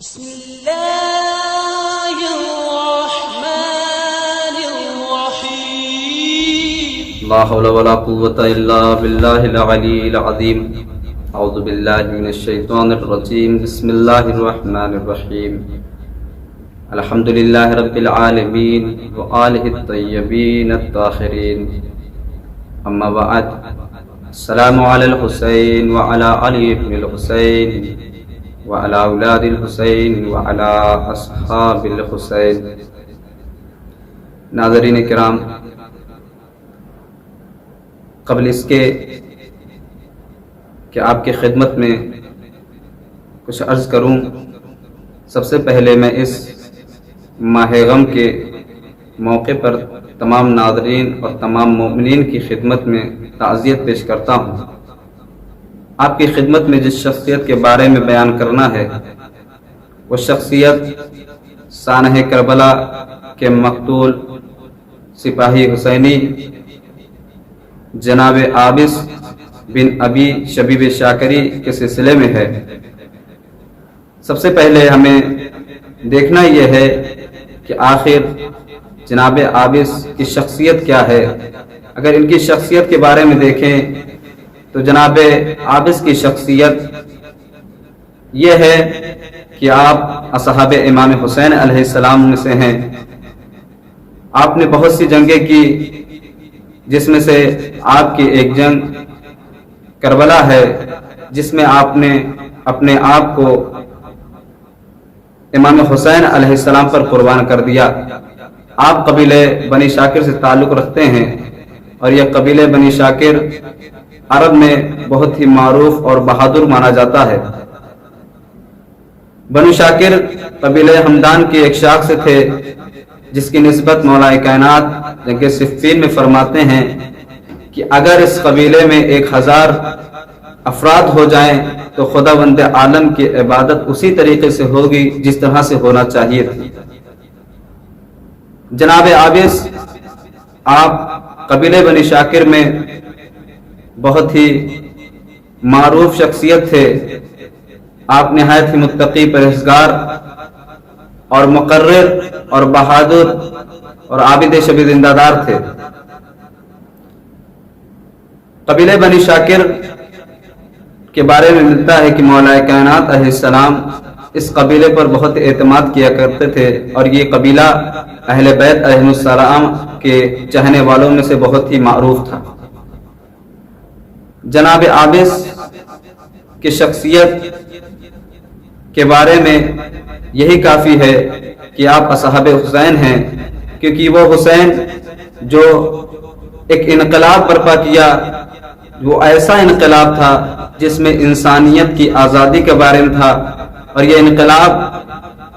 بسم الله الرحمن الرحيم. لا حول ولا قوة إلا بالله العلي العظيم. أعوذ بالله من الشيطان الرجيم. بسم الله الرحمن الرحيم. الحمد لله رب العالمين وآله الطيبين الطاهرين. أما بعد، السلام على الحسين وعلى علي بن الحسين وعلى اولاد الحسین وعلى اصحاب الحسین. ناظرین کرام، قبل اس کے کہ آپ کی خدمت میں کچھ عرض کروں، سب سے پہلے میں اس ماہ غم کے موقع پر تمام ناظرین اور تمام مومنین کی خدمت میں تعزیت پیش کرتا ہوں. آپ کی خدمت میں جس شخصیت کے بارے میں بیان کرنا ہے، وہ شخصیت سانحہ کربلا کے مقتول سپاہی حسینی جناب عابس بن ابی شبیب شاکری کے سلسلے میں ہے. سب سے پہلے ہمیں دیکھنا یہ ہے کہ آخر جناب عابس کی شخصیت کیا ہے. اگر ان کی شخصیت کے بارے میں دیکھیں تو جناب عابس کی شخصیت یہ ہے کہ آپ اصحاب امام حسین علیہ السلام میں سے ہیں. آپ نے بہت سی جنگیں کی، جس میں سے آپ کی ایک جنگ کربلا ہے، جس میں آپ نے اپنے آپ کو امام حسین علیہ السلام پر قربان کر دیا. آپ قبیلے بنی شاکر سے تعلق رکھتے ہیں، اور یہ قبیلے بنی شاکر عرب میں بہت ہی معروف اور بہادر مانا جاتا ہے. بنو شاکر قبیلہ ہمدان کی ایک شاخ سے تھے، جس کی نسبت مولا کائنات جنگ صفین میں فرماتے ہیں کہ اگر اس قبیلے میں 1000 افراد ہو جائیں تو خداوند عالم کی عبادت اسی طریقے سے ہوگی جس طرح سے ہونا چاہیے تھی. جناب عابس آپ قبیلہ بنی شاکر میں بہت ہی معروف شخصیت تھے. آپ نہایت ہی متقی، پرہیزگار اور مقرر اور بہادر اور عابد شب زندہ دار تھے. قبیلہ بنی شاکر کے بارے میں ملتا ہے کہ مولا کائنات علیہ السلام اس قبیلے پر بہت اعتماد کیا کرتے تھے، اور یہ قبیلہ اہل بیت علیہ السلام کے چاہنے والوں میں سے بہت ہی معروف تھا. جناب عابس کی شخصیت کے بارے میں یہی کافی ہے کہ آپ اصحاب حسین ہیں، کیونکہ وہ حسین جو ایک انقلاب برپا کیا، وہ ایسا انقلاب تھا جس میں انسانیت کی آزادی کے بارے میں تھا، اور یہ انقلاب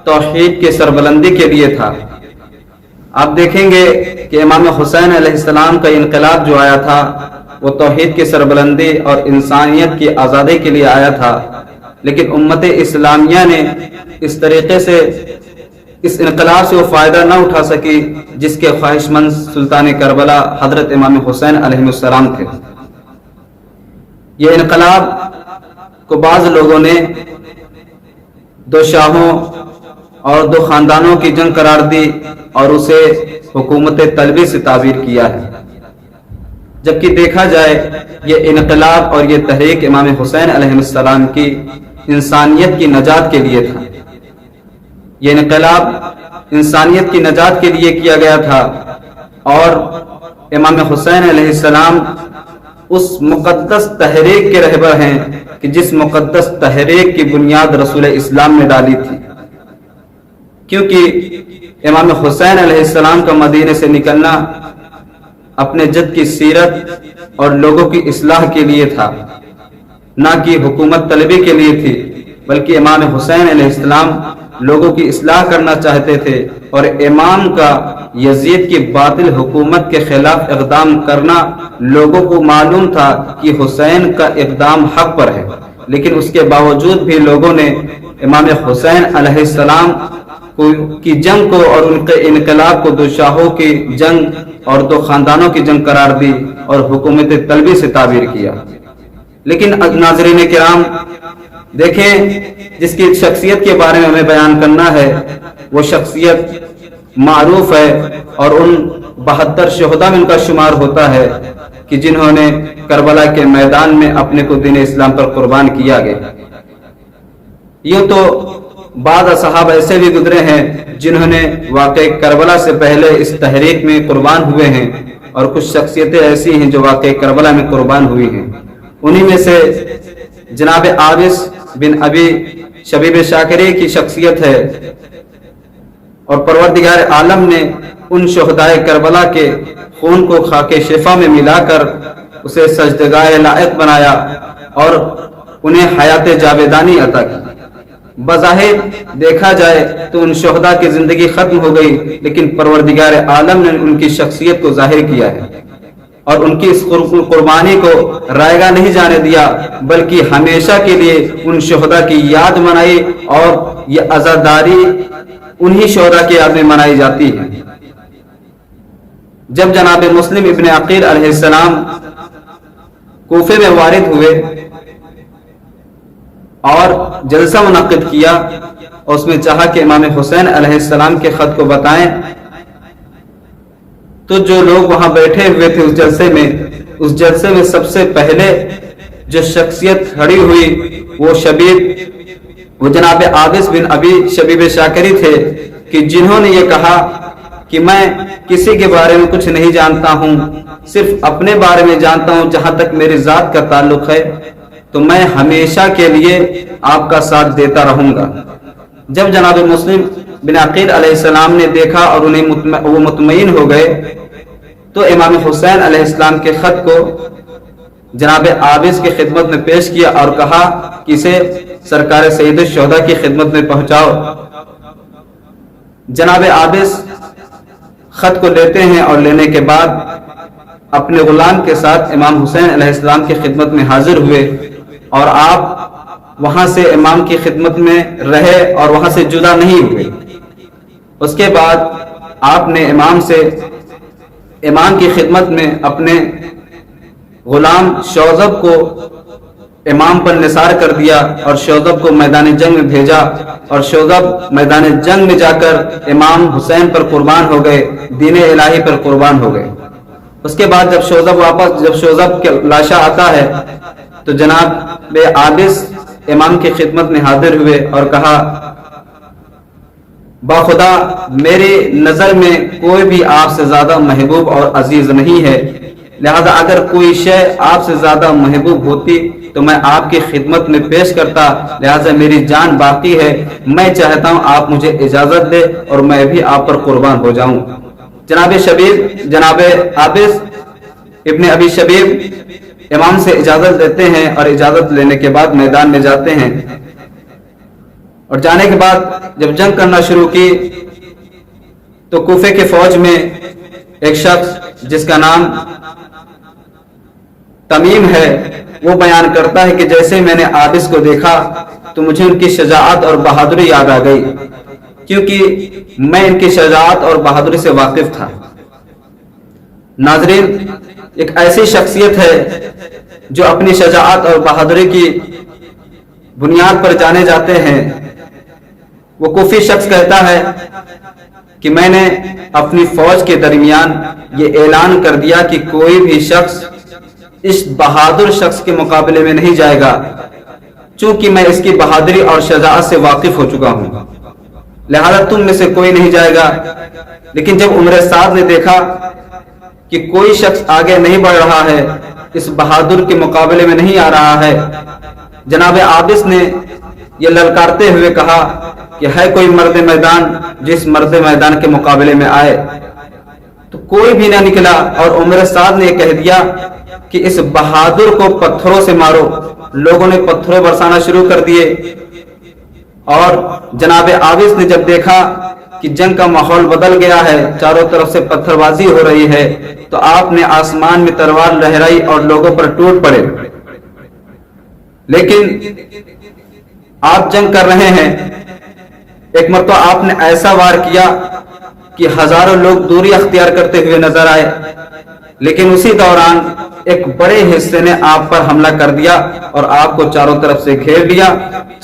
توحید کے سربلندی کے لیے تھا. آپ دیکھیں گے کہ امام حسین علیہ السلام کا انقلاب جو آیا تھا وہ توحید کی سربلندی اور انسانیت کی آزادی کے لیے آیا تھا، لیکن امت اسلامیہ نے اس طریقے سے اس انقلاب سے وہ فائدہ نہ اٹھا سکی جس کے خواہش مند سلطان کربلا حضرت امام حسین علیہ السلام تھے. یہ انقلاب کو بعض لوگوں نے 2 شاہوں اور 2 خاندانوں کی جنگ قرار دی اور اسے حکومت طلبی سے تعبیر کیا ہے، جبکہ دیکھا جائے یہ انقلاب اور یہ تحریک امام حسین علیہ السلام کی انسانیت کی نجات کے لیے تھا. یہ انقلاب انسانیت کی نجات کے لیے کیا گیا تھا، اور امام حسین علیہ السلام اس مقدس تحریک کے رہبر ہیں کہ جس مقدس تحریک کی بنیاد رسول اسلام نے ڈالی تھی. کیونکہ امام حسین علیہ السلام کا مدینے سے نکلنا اپنے جد کی سیرت اور لوگوں کی اصلاح کے لیے تھا، نہ کہ حکومت طلبی کے لیے تھی، بلکہ امام حسین علیہ السلام لوگوں کی اصلاح کرنا چاہتے تھے، اور امام کا یزید کی باطل حکومت کے خلاف اقدام کرنا لوگوں کو معلوم تھا کہ حسین کا اقدام حق پر ہے، لیکن اس کے باوجود بھی لوگوں نے امام حسین علیہ السلام کی جنگ کو اور ان کے انقلاب کو 2 شاہوں کی جنگ اور 2 خاندانوں کی جنگ قرار دی اور حکومت طلبی سے تعبیر کیا. لیکن ناظرین کرام، دیکھیں جس کی شخصیت کے بارے میں ہمیں بیان کرنا ہے وہ شخصیت معروف ہے اور ان 72 شہداء میں ان کا شمار ہوتا ہے کہ جنہوں نے کربلا کے میدان میں اپنے کو دین اسلام پر قربان کیا گیا۔ یوں تو بعض اصحاب ایسے بھی گزرے ہیں جنہوں نے واقع کربلا سے پہلے اس تحریک میں قربان ہوئے ہیں، اور کچھ شخصیتیں ایسی ہیں جو واقع کربلا میں قربان ہوئی ہیں۔ انہی میں سے جناب عابس بن ابی شبیب شاکری کی شخصیت ہے، اور پروردگار عالم نے ان شہدائے کربلا کے خون کو خاک شفا میں ملا کر اسے سجدگاہ لائق بنایا اور انہیں حیات جاویدانی عطا کی۔ بظاہر دیکھا جائے تو ان شہداء کی زندگی ختم ہو گئی، لیکن پروردگار عالم نے ان کی شخصیت کو ظاہر کیا ہے اور ان کی اس قربانی کو رائے گاہ نہیں جانے دیا، بلکہ ہمیشہ کے لیے ان شہداء کی یاد منائی، اور یہ عزاداری انہی شہداء کی یاد میں منائی جاتی ہے۔ جب جناب مسلم ابن عقیل علیہ السلام کوفے میں وارد ہوئے اور جلسہ منعقد کیا اور اس میں چاہا کہ امام حسین علیہ السلام کے خط کو بتائیں، تو جو لوگ وہاں بیٹھے ہوئے تھے اس جلسے میں سب سے پہلے جو شخصیت کھڑی ہوئی وہ جناب عابس بن ابی شبیب شاکری تھے، کہ جنہوں نے یہ کہا کہ میں کسی کے بارے میں کچھ نہیں جانتا ہوں، صرف اپنے بارے میں جانتا ہوں جہاں تک میری ذات کا تعلق ہے، تو میں ہمیشہ کے لیے آپ کا ساتھ دیتا رہوں گا۔ جب جناب مسلم بن عقیل علیہ السلام نے دیکھا اور وہ مطمئن ہو گئے، تو امام حسین علیہ السلام کے خط کو جناب عابس کی خدمت میں پیش کیا اور کہا کہ اسے سرکار سید الشہداء کی خدمت میں پہنچاؤ۔ جناب عابس خط کو لیتے ہیں اور لینے کے بعد اپنے غلام کے ساتھ امام حسین علیہ السلام کی خدمت میں حاضر ہوئے، اور آپ وہاں سے امام کی خدمت میں رہے اور وہاں سے جدا نہیں ہوئے۔ اس کے بعد آپ نے امام کی خدمت میں اپنے غلام شوذب کو امام پر نثار کر دیا اور شوذب کو میدان جنگ میں بھیجا، اور شوذب میدان جنگ میں جا کر امام حسین پر قربان ہو گئے، دین الہی پر قربان ہو گئے۔ اس کے بعد جب شوذب کے لاشا آتا ہے تو جناب عابس امام کی خدمت میں حاضر ہوئے اور کہا، باخدا میری نظر میں کوئی بھی آپ سے زیادہ محبوب اور عزیز نہیں ہے، لہذا اگر کوئی شے آپ سے زیادہ محبوب ہوتی تو میں آپ کی خدمت میں پیش کرتا، لہذا میری جان باقی ہے، میں چاہتا ہوں آپ مجھے اجازت دے اور میں بھی آپ پر قربان ہو جاؤں۔ جناب عابس ابن ابی شبیب امام سے اجازت لیتے ہیں، اور اجازت لینے کے بعد میدان میں جاتے ہیں، اور جانے کے بعد جب جنگ کرنا شروع کی تو کوفے کے فوج میں ایک شخص جس کا نام تمیم ہے وہ بیان کرتا ہے کہ جیسے میں نے عابس کو دیکھا تو مجھے ان کی شجاعت اور بہادری یاد آ گئی، کیونکہ میں ان کی شجاعت اور بہادری سے واقف تھا۔ ناظرین، ایک ایسی شخصیت ہے جو اپنی شجاعت اور بہادری کی بنیاد پر جانے جاتے ہیں۔ وہ کوفی شخص کہتا ہے کہ میں نے اپنی فوج کے درمیان یہ اعلان کر دیا کہ کوئی بھی شخص اس بہادر شخص کے مقابلے میں نہیں جائے گا، چونکہ میں اس کی بہادری اور شجاعت سے واقف ہو چکا ہوں، لہذا تم میں سے کوئی نہیں جائے گا۔ لیکن جب عمر سعد نے دیکھا کہ کوئی شخص آگے نہیں بڑھ رہا ہے، اس بہادر کے مقابلے میں نہیں آ رہا ہے، جناب عابس نے یہ للکارتے ہوئے کہا کہ ہے کوئی مرد میدان جس مرد میدان کے مقابلے میں آئے، تو کوئی بھی نہ نکلا، اور عمر سعد نے یہ کہہ دیا کہ اس بہادر کو پتھروں سے مارو۔ لوگوں نے پتھروں برسانا شروع کر دیے، اور جناب عابس نے جب دیکھا کہ جنگ کا ماحول بدل گیا ہے، چاروں طرف سے پتھر بازی ہو رہی ہے، تو آپ نے آسمان میں تلوار لہرائی اور لوگوں پر ٹوٹ پڑے۔ لیکن آپ جنگ کر رہے ہیں، ایک مرتبہ آپ نے ایسا وار کیا کہ ہزاروں لوگ دوری اختیار کرتے ہوئے نظر آئے، لیکن اسی دوران ایک بڑے حصے نے آپ پر حملہ کر دیا اور آپ کو چاروں طرف سے گھیر لیا۔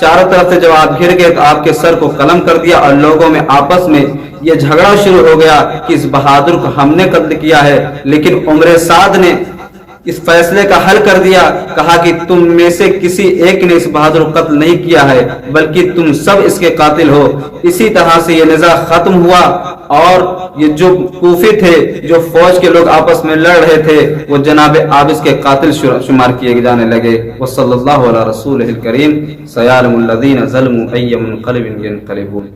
چاروں طرف سے جب آپ گھر گئے تو آپ کے سر کو قلم کر دیا اور لوگوں میں آپس میں یہ جھگڑا شروع ہو گیا کہ اس بہادر کو ہم نے قتل کیا ہے، لیکن عمر سعد نے اس فیصلے کا حل کر دیا، کہا کہ تم میں سے کسی ایک نے اس بہادر کو قتل نہیں کیا ہے بلکہ تم سب اس کے قاتل ہو۔ اسی طرح سے یہ نزاع ختم ہوا اور یہ جو کوفی تھے، جو فوج کے لوگ آپس میں لڑ رہے تھے، وہ جناب عابس کے قاتل شمار کیے جانے لگے۔ وصلی اللہ علی رسولہ الکریم سیعلم الذین ظلموا ای منقلب ینقلبون۔